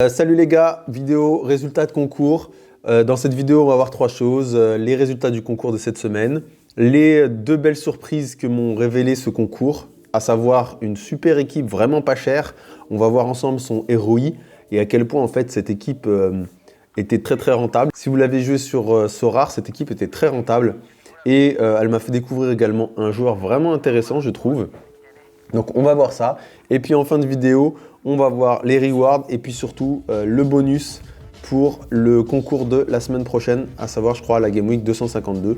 Salut les gars, vidéo résultats de concours. Dans cette vidéo, on va voir trois choses. Les résultats du concours de cette semaine, les deux belles surprises que m'ont révélé ce concours, à savoir une super équipe vraiment pas chère. On va voir ensemble son ROI et à quel point en fait cette équipe était très rentable. Si vous l'avez joué sur Sorare, cette équipe était très rentable et elle m'a fait découvrir également un joueur vraiment intéressant, je trouve. Donc on va voir ça. Et puis en fin de vidéo, on va voir les rewards et puis surtout le bonus pour le concours de la semaine prochaine, à savoir je crois la Game Week 252.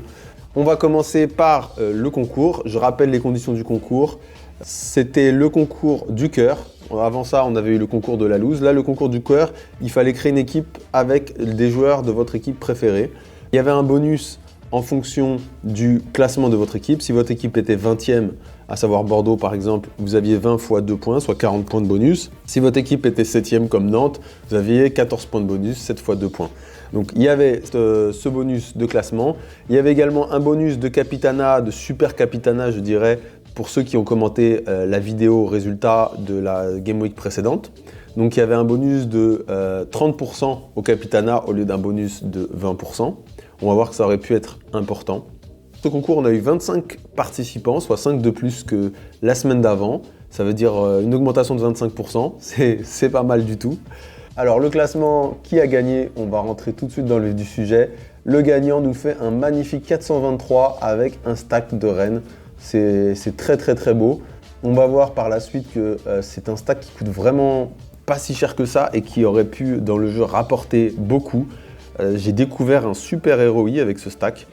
On va commencer par le concours. Je rappelle les conditions du concours. C'était le concours du cœur. Avant ça, on avait eu le concours de la loose. Là, le concours du cœur, il fallait créer une équipe avec des joueurs de votre équipe préférée. Il y avait un bonus en fonction du classement de votre équipe. Si votre équipe était 20e, à savoir Bordeaux par exemple, vous aviez 20 fois 2 points, soit 40 points de bonus. Si votre équipe était 7e comme Nantes, vous aviez 14 points de bonus, 7 fois 2 points. Donc il y avait ce bonus de classement. Il y avait également un bonus de capitana, de super capitana je dirais, pour ceux qui ont commenté la vidéo résultat de la Game Week précédente. Donc il y avait un bonus de 30% au capitana au lieu d'un bonus de 20%. On va voir que ça aurait pu être important. Ce concours, on a eu 25 participants, soit 5 de plus que la semaine d'avant. Ça veut dire une augmentation de 25%, c'est pas mal du tout. Alors le classement, qui a gagné? On va rentrer tout de suite dans le vif du sujet. Le gagnant nous fait un magnifique 423 avec un stack de Rennes. C'est très beau. On va voir par la suite que c'est un stack qui coûte vraiment pas si cher que ça et qui aurait pu dans le jeu rapporter beaucoup. J'ai découvert un super ROI avec ce stack.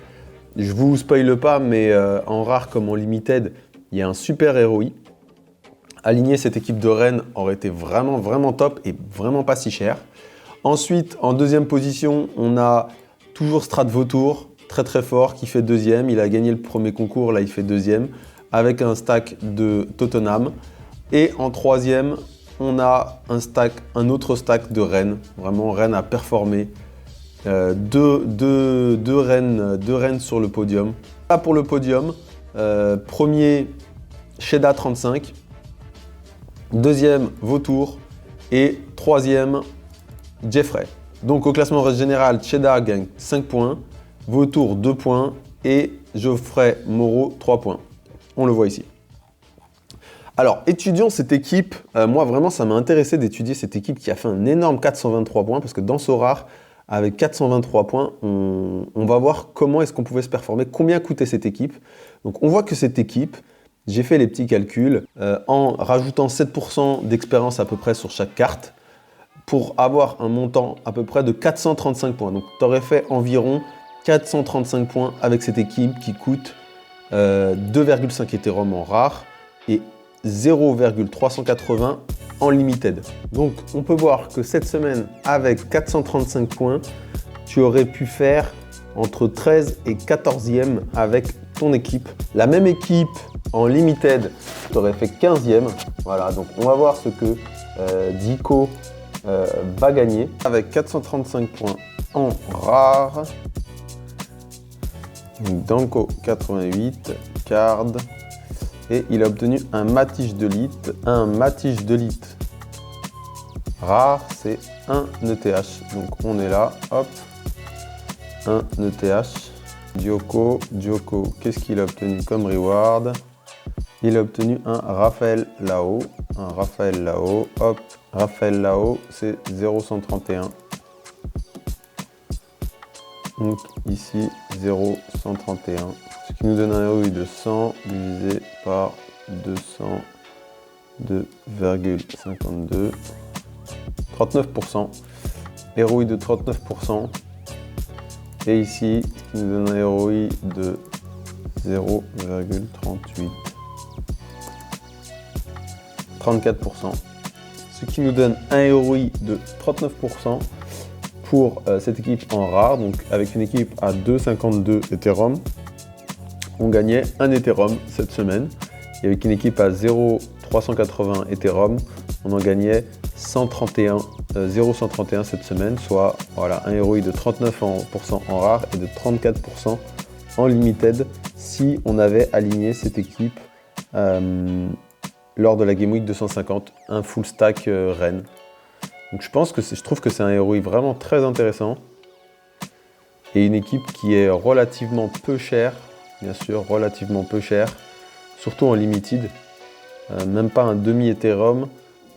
Je vous spoile pas, mais en rare comme en limited, il y a un super ROI. Aligner cette équipe de Rennes aurait été vraiment top et vraiment pas si cher. Ensuite, en deuxième position, on a toujours Strat Vautour, très fort, qui fait deuxième. Il a gagné le premier concours, là il fait deuxième, avec un stack de Tottenham. Et en troisième, on a un autre stack de Rennes. Vraiment, Rennes a performé. Deux Rennes sur le podium. Là pour le podium, premier Sheda 35, deuxième Vautour et troisième Jeffrey. Donc au classement général, Sheda gagne 5 points, Vautour 2 points et Geoffrey Moreau 3 points. On le voit ici. Alors étudions cette équipe. Moi vraiment ça m'a intéressé d'étudier cette équipe qui a fait un énorme 423 points parce que dans Sorare, avec 423 points, on va voir comment est-ce qu'on pouvait se performer, combien coûtait cette équipe. Donc on voit que cette équipe, j'ai fait les petits calculs, en rajoutant 7% d'expérience à peu près sur chaque carte, pour avoir un montant à peu près de 435 points. Donc tu aurais fait environ 435 points avec cette équipe qui coûte 2,5 Ethereum en rare et 0,380 en limited. Donc on peut voir que cette semaine avec 435 points, tu aurais pu faire entre 13 et 14e avec ton équipe. La même équipe en limited, tu aurais fait 15e. Voilà, donc on va voir ce que Dico va gagner avec 435 points en rare. Danko 88, card. Et il a obtenu un Matich de Elite. Un Matich de Elite rare, c'est un ETH. Donc on est là, hop, un ETH. Dioko, qu'est-ce qu'il a obtenu comme reward? Il a obtenu un Raphaël Lao. Un Raphaël Lao, hop, Raphaël Lao, c'est 0,131. Donc ici, 0,131. Ce qui nous donne un ROI de 100 divisé par 202,52. 39%. ROI de 39%. Et ici, ce qui nous donne un ROI de 0,38. 34%. Ce qui nous donne un ROI de 39% pour cette équipe en rare. Donc avec une équipe à 2,52 Ethereum, on gagnait un Ethereum cette semaine. Et avec une équipe à 0,380 Ethereum, on en gagnait 0,131 cette semaine, soit voilà, un ROI de 39% en rare et de 34% en limited si on avait aligné cette équipe lors de la Game Week 250, un full stack Rennes. Donc je trouve que c'est un héroï vraiment très intéressant. Et une équipe qui est relativement peu chère, bien sûr, relativement peu chère, surtout en limited. Même pas un demi-Ethereum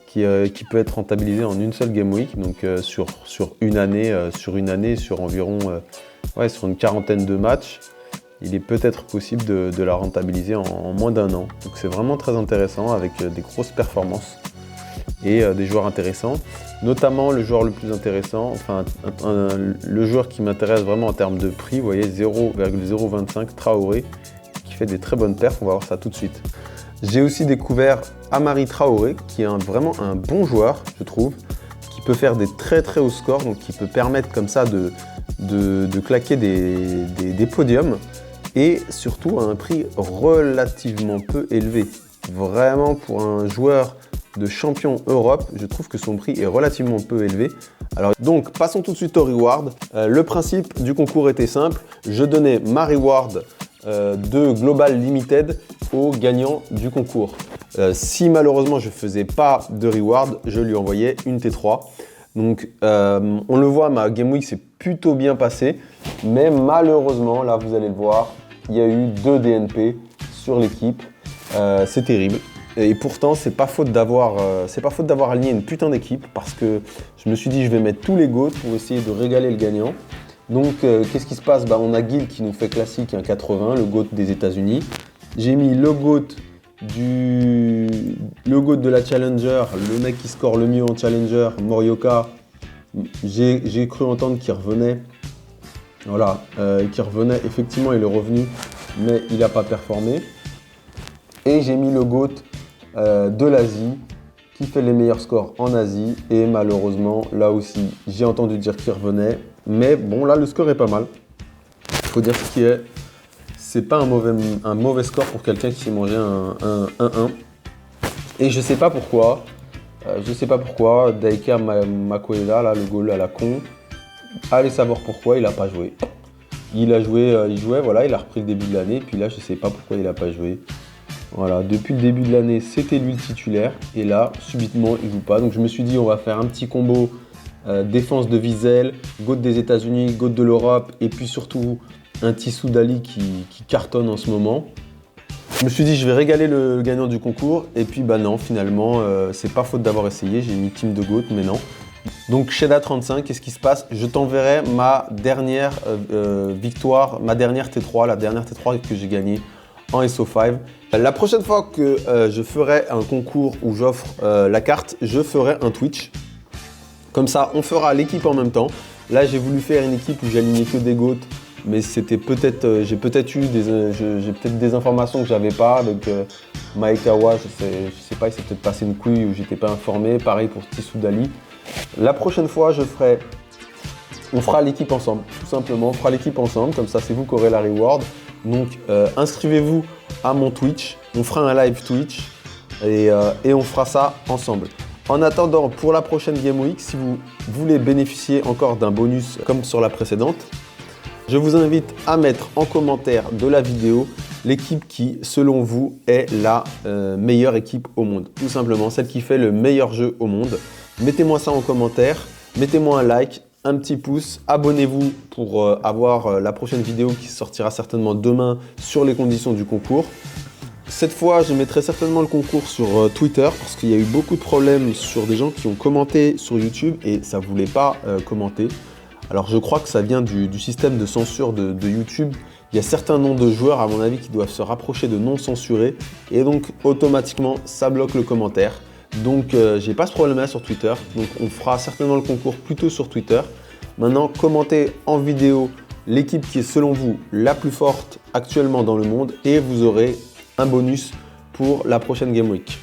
qui peut être rentabilisé en une seule Game Week, donc sur une année, sur environ sur une quarantaine de matchs. Il est peut-être possible de la rentabiliser en moins d'un an. Donc c'est vraiment très intéressant avec des grosses performances et des joueurs intéressants. Notamment le joueur le plus intéressant, enfin le joueur qui m'intéresse vraiment en termes de prix, vous voyez 0,025 Traoré, qui fait des très bonnes perfs, on va voir ça tout de suite. J'ai aussi découvert Amari Traoré, qui est vraiment un bon joueur, je trouve, qui peut faire des très très hauts scores, donc qui peut permettre comme ça de claquer des podiums, et surtout à un prix relativement peu élevé. Vraiment pour un joueur de champion Europe, je trouve que son prix est relativement peu élevé. Alors donc, passons tout de suite au reward. Le principe du concours était simple. Je donnais ma reward de Global Limited au gagnant du concours. Si malheureusement je ne faisais pas de reward, je lui envoyais une T3. Donc on le voit, ma Game Week s'est plutôt bien passée. Mais malheureusement, là vous allez le voir, il y a eu 2 DNP sur l'équipe. C'est terrible. Et pourtant, c'est pas faute d'avoir aligné une putain d'équipe, parce que je me suis dit je vais mettre tous les GOAT pour essayer de régaler le gagnant. Donc qu'est-ce qui se passe? On a Gil qui nous fait classique un 80, le GOAT des États-Unis. J'ai mis le GOAT de la Challenger, le mec qui score le mieux en Challenger, Morioka. J'ai cru entendre qu'il revenait. Voilà, qu'il revenait. Effectivement, il est revenu, mais il n'a pas performé. Et j'ai mis le GOAT de l'Asie, qui fait les meilleurs scores en Asie. Et malheureusement, là aussi, j'ai entendu dire qu'il revenait. Mais bon, là, le score est pas mal. Il faut dire ce qui est. C'est pas un mauvais score pour quelqu'un qui s'est mangé un 1-1. Et je sais pas pourquoi. Daika Makwela, là, le goal à la con. Allez savoir pourquoi il n'a pas joué. Il jouait, voilà, il a repris le début de l'année. Puis là, je sais pas pourquoi il n'a pas joué. Voilà, depuis le début de l'année, c'était lui le titulaire. Et là, subitement, il ne joue pas. Donc je me suis dit, on va faire un petit combo défense de Wiesel, GOAT des États-Unis, GOAT de l'Europe, et puis surtout un Tissou Dali qui cartonne en ce moment. Je me suis dit, je vais régaler le gagnant du concours. Et puis non, finalement, c'est pas faute d'avoir essayé. J'ai mis team de GOAT, mais non. Donc Sheda35, qu'est-ce qui se passe? Je t'enverrai ma dernière victoire, ma dernière T3, la dernière T3 que j'ai gagnée en SO5. La prochaine fois que je ferai un concours où j'offre la carte, je ferai un Twitch. Comme ça, on fera l'équipe en même temps. Là, j'ai voulu faire une équipe où j'alignais que des GOAT, mais c'était peut-être, j'ai peut-être des informations que j'avais pas. Donc Maekawa, je sais pas, il s'est peut-être passé une couille ou j'étais pas informé. Pareil pour Tissou Dali. La prochaine fois, on fera l'équipe ensemble, tout simplement. On fera l'équipe ensemble, comme ça, c'est vous qui aurez la reward. Donc, inscrivez-vous à mon Twitch. On fera un live Twitch et on fera ça ensemble. En attendant, pour la prochaine Game Week, si vous voulez bénéficier encore d'un bonus comme sur la précédente, je vous invite à mettre en commentaire de la vidéo l'équipe qui, selon vous, est la meilleure équipe au monde. Tout simplement, celle qui fait le meilleur jeu au monde. Mettez-moi ça en commentaire, mettez-moi un like, un petit pouce, abonnez-vous pour avoir la prochaine vidéo qui sortira certainement demain sur les conditions du concours. Cette fois, je mettrai certainement le concours sur Twitter parce qu'il y a eu beaucoup de problèmes sur des gens qui ont commenté sur YouTube et ça ne voulait pas commenter. Alors je crois que ça vient du système de censure de YouTube. Il y a certains noms de joueurs, à mon avis, qui doivent se rapprocher de non censurés et donc automatiquement, ça bloque le commentaire. Donc j'ai pas ce problème-là sur Twitter, donc on fera certainement le concours plutôt sur Twitter. Maintenant, commentez en vidéo l'équipe qui est selon vous la plus forte actuellement dans le monde et vous aurez un bonus pour la prochaine Game Week.